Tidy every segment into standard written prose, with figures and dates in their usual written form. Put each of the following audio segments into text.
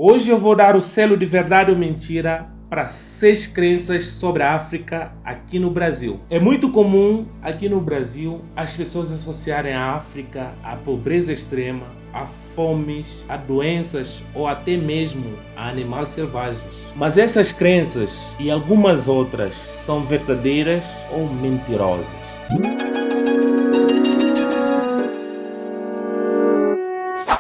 Hoje eu vou dar o selo de verdade ou mentira para 6 crenças sobre a África aqui no Brasil. É muito comum aqui no Brasil as pessoas associarem a África à pobreza extrema, a fomes, a doenças ou até mesmo a animais selvagens. Mas essas crenças e algumas outras são verdadeiras ou mentirosas?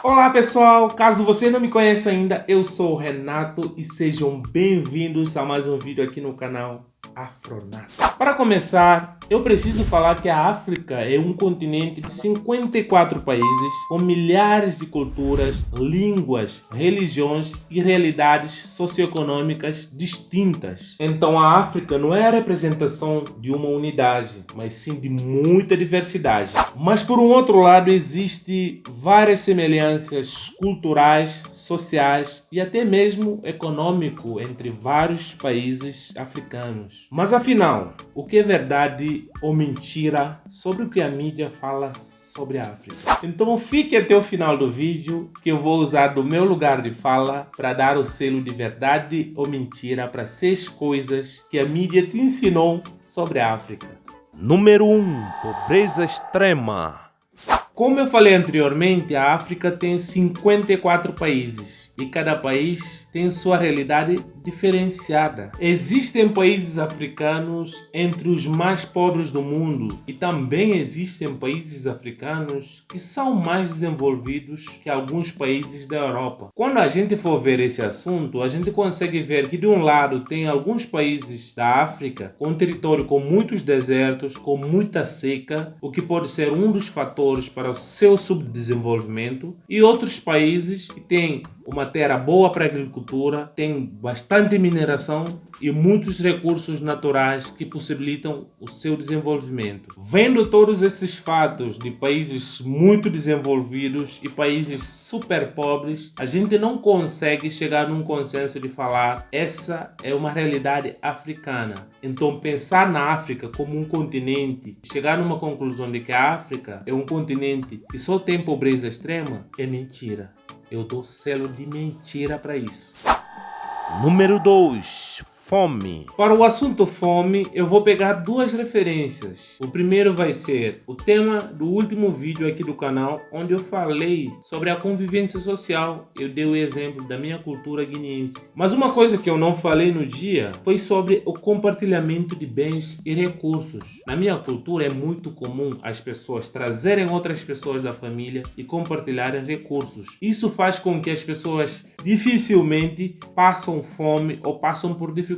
Olá pessoal, caso você não me conheça ainda, eu sou o Renato e sejam bem-vindos a mais um vídeo aqui no canal Afronato. Para começar, eu preciso falar que a África é um continente de 54 países com milhares de culturas, línguas, religiões e realidades socioeconômicas distintas. Então a África não é a representação de uma unidade, mas sim de muita diversidade. Mas por um outro lado existem várias semelhanças culturais, sociais e até mesmo econômico entre vários países africanos. Mas afinal, o que é verdade ou mentira sobre o que a mídia fala sobre a África? Então fique até o final do vídeo que eu vou usar do meu lugar de fala para dar o selo de verdade ou mentira para 6 coisas que a mídia te ensinou sobre a África. Número 1. Pobreza extrema. Como eu falei anteriormente, a África tem 54 países e cada país tem sua realidade diferenciada. Existem países africanos entre os mais pobres do mundo e também existem países africanos que são mais desenvolvidos que alguns países da Europa. Quando a gente for ver esse assunto, a gente consegue ver que de um lado tem alguns países da África com território com muitos desertos, com muita seca, o que pode ser um dos fatores para o seu subdesenvolvimento, e outros países que têm uma terra boa para a agricultura, tem bastante mineração e muitos recursos naturais que possibilitam o seu desenvolvimento. Vendo todos esses fatos de países muito desenvolvidos e países super pobres, a gente não consegue chegar num consenso de falar essa é uma realidade africana. Então pensar na África como um continente, chegar numa conclusão de que a África é um continente que só tem pobreza extrema, é mentira. Eu dou selo de mentira para isso. Número 2. Fome. Para o assunto fome, eu vou pegar 2 referências. O primeiro vai ser o tema do último vídeo aqui do canal, onde eu falei sobre a convivência social. Eu dei o exemplo da minha cultura guineense. Mas uma coisa que eu não falei no dia foi sobre o compartilhamento de bens e recursos. Na minha cultura é muito comum as pessoas trazerem outras pessoas da família e compartilharem recursos. Isso faz com que as pessoas dificilmente passam fome ou passam por dificuldades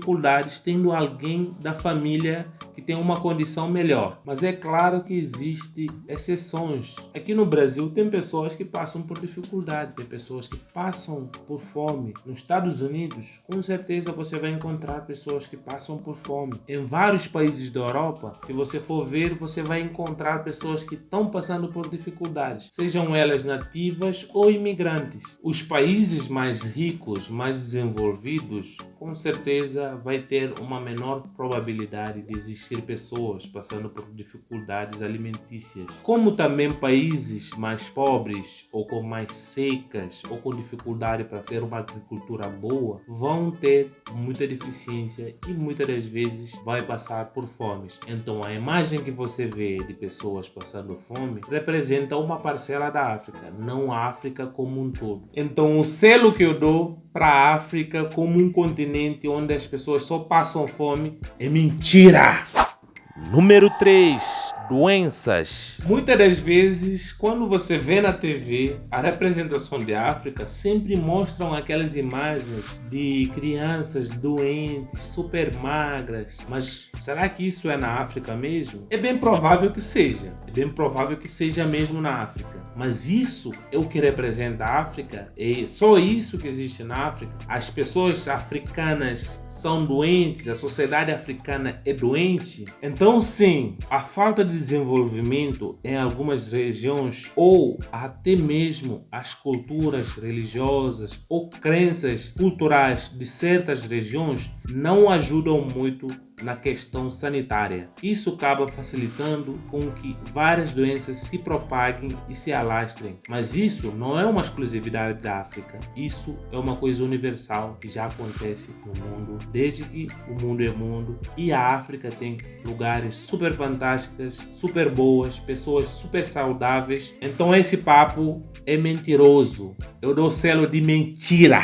tendo alguém da família que tem uma condição melhor. Mas é claro que existem exceções. Aqui no Brasil tem pessoas que passam por dificuldade, tem pessoas que passam por fome. Nos Estados Unidos, com certeza você vai encontrar pessoas que passam por fome. Em vários países da Europa, se você for ver, você vai encontrar pessoas que estão passando por dificuldades, sejam elas nativas ou imigrantes. Os países mais ricos, mais desenvolvidos, com certeza vai ter uma menor probabilidade de existir pessoas passando por dificuldades alimentícias. Como também países mais pobres ou com mais secas ou com dificuldade para ter uma agricultura boa vão ter muita deficiência e muitas das vezes vai passar por fome. Então a imagem que você vê de pessoas passando fome representa uma parcela da África, não a África como um todo. Então o selo que eu dou para a África como um continente onde as pessoas só passam fome é mentira! Número 3. Doenças. Muitas das vezes, quando você vê na TV a representação de África, sempre mostram aquelas imagens de crianças doentes, super magras. Mas será que isso é na África mesmo? É bem provável que seja. É bem provável que seja mesmo na África. Mas isso é o que representa a África? É só isso que existe na África? As pessoas africanas são doentes? A sociedade africana é doente? Então sim, a falta de desenvolvimento em algumas regiões ou até mesmo as culturas religiosas ou crenças culturais de certas regiões não ajudam muito na questão sanitária. Isso acaba facilitando com que várias doenças se propaguem e se alastrem. Mas isso não é uma exclusividade da África. Isso é uma coisa universal que já acontece no mundo desde que o mundo é mundo. E a África tem lugares super fantásticos, super boas, pessoas super saudáveis. Então esse papo é mentiroso. Eu dou selo de mentira.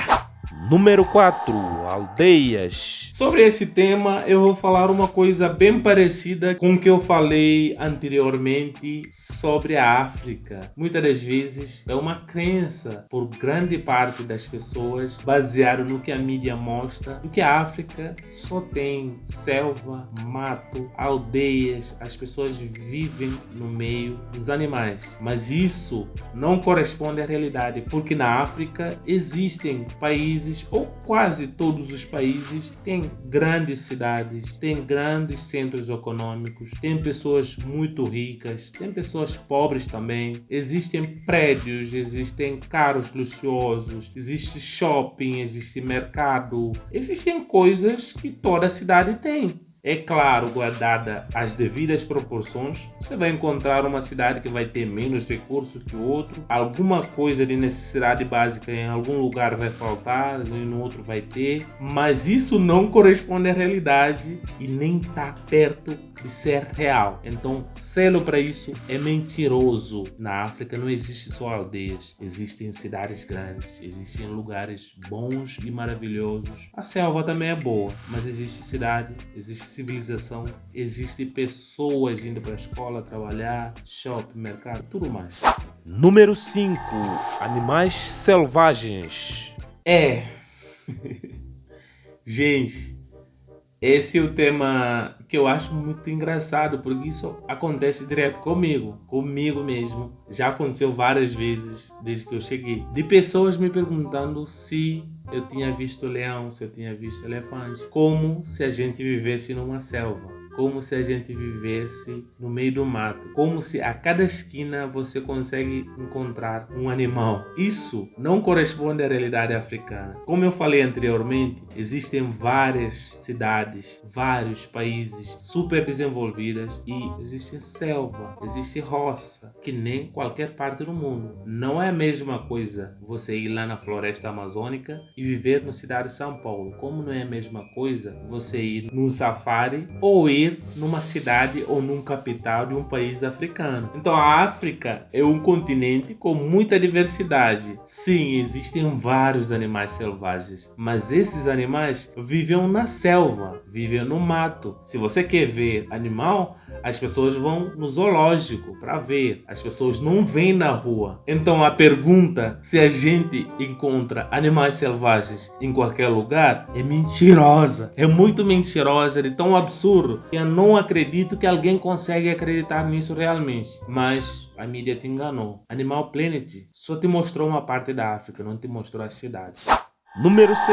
Número 4. Aldeias. Sobre esse tema, eu vou falar uma coisa bem parecida com o que eu falei anteriormente sobre a África. Muitas das vezes é uma crença por grande parte das pessoas, baseado no que a mídia mostra, de que a África só tem selva, mato, aldeias, as pessoas vivem no meio dos animais. Mas isso não corresponde à realidade, porque na África existem países, ou quase todos os países, têm grandes cidades, têm grandes centros econômicos, tem pessoas muito ricas, tem pessoas pobres também, existem prédios, existem carros luxuosos, existe shopping, existe mercado, existem coisas que toda cidade tem. É claro, guardada as devidas proporções, você vai encontrar uma cidade que vai ter menos recursos que o outro, alguma coisa de necessidade básica em algum lugar vai faltar, e no outro vai ter, mas isso não corresponde à realidade e nem está perto de ser real. Então, selo para isso é mentiroso. Na África não existe só aldeias, existem cidades grandes, existem lugares bons e maravilhosos. A selva também é boa, mas existe cidade, existe civilização, existem pessoas indo para a escola, trabalhar, shopping, mercado, tudo mais. Número 5. Animais selvagens. Gente, esse é o tema que eu acho muito engraçado, porque isso acontece direto comigo mesmo. Já aconteceu várias vezes desde que eu cheguei. De pessoas me perguntando se eu tinha visto leão, se eu tinha visto elefante. Como se a gente vivesse numa selva. Como se a gente vivesse no meio do mato. Como se a cada esquina você consegue encontrar um animal. Isso não corresponde à realidade africana. Como eu falei anteriormente, existem várias cidades, vários países super desenvolvidas e existe selva, existe roça, que nem qualquer parte do mundo. Não é a mesma coisa você ir lá na floresta amazônica e viver na cidade de São Paulo. Como não é a mesma coisa você ir num safari ou ir numa cidade ou num capital de um país africano. Então a África é um continente com muita diversidade. Sim, existem vários animais selvagens, mas esses animais vivem na selva, vivem no mato. Se você quer ver animal, as pessoas vão no zoológico para ver. As pessoas não vêm na rua. Então a pergunta se a gente encontra animais selvagens em qualquer lugar é mentirosa. É muito mentirosa, é tão absurdo. Eu não acredito que alguém consegue acreditar nisso realmente. Mas a mídia te enganou. Animal Planet só te mostrou uma parte da África, não te mostrou as cidades. Número 6.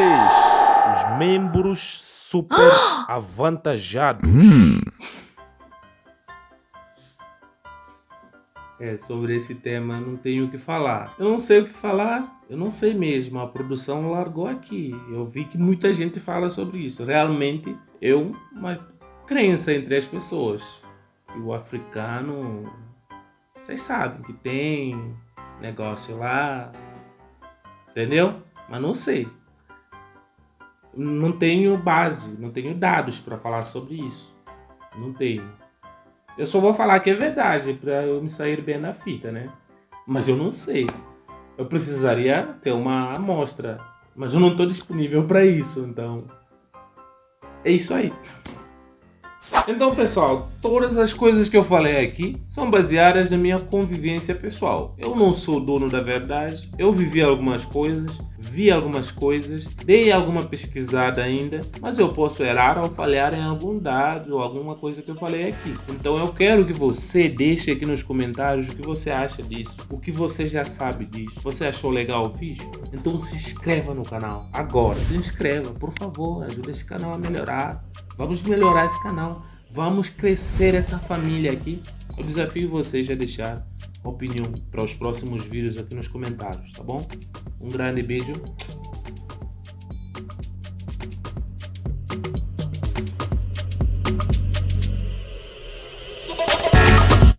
Os membros super avantajados. Sobre esse tema não tenho o que falar. Eu não sei o que falar, eu não sei mesmo. A produção largou aqui. Eu vi que muita gente fala sobre isso. Realmente é uma crença entre as pessoas. E o africano, vocês sabem que tem negócio lá, entendeu? Mas não sei. Não tenho base, não tenho dados para falar sobre isso. Não tenho. Eu só vou falar que é verdade para eu me sair bem na fita, né? Mas eu não sei. Eu precisaria ter uma amostra, mas eu não estou disponível para isso, então é isso aí. Então, pessoal, todas as coisas que eu falei aqui são baseadas na minha convivência pessoal. Eu não sou dono da verdade, eu vivi algumas coisas, vi algumas coisas, dei alguma pesquisada ainda, mas eu posso errar ou falhar em algum dado ou alguma coisa que eu falei aqui. Então eu quero que você deixe aqui nos comentários o que você acha disso, o que você já sabe disso. Você achou legal o vídeo? Então se inscreva no canal agora, se inscreva, por favor, ajuda esse canal a melhorar. Vamos melhorar esse canal, vamos crescer essa família aqui. Eu desafio vocês a deixar opinião para os próximos vídeos aqui nos comentários, tá bom? Um grande beijo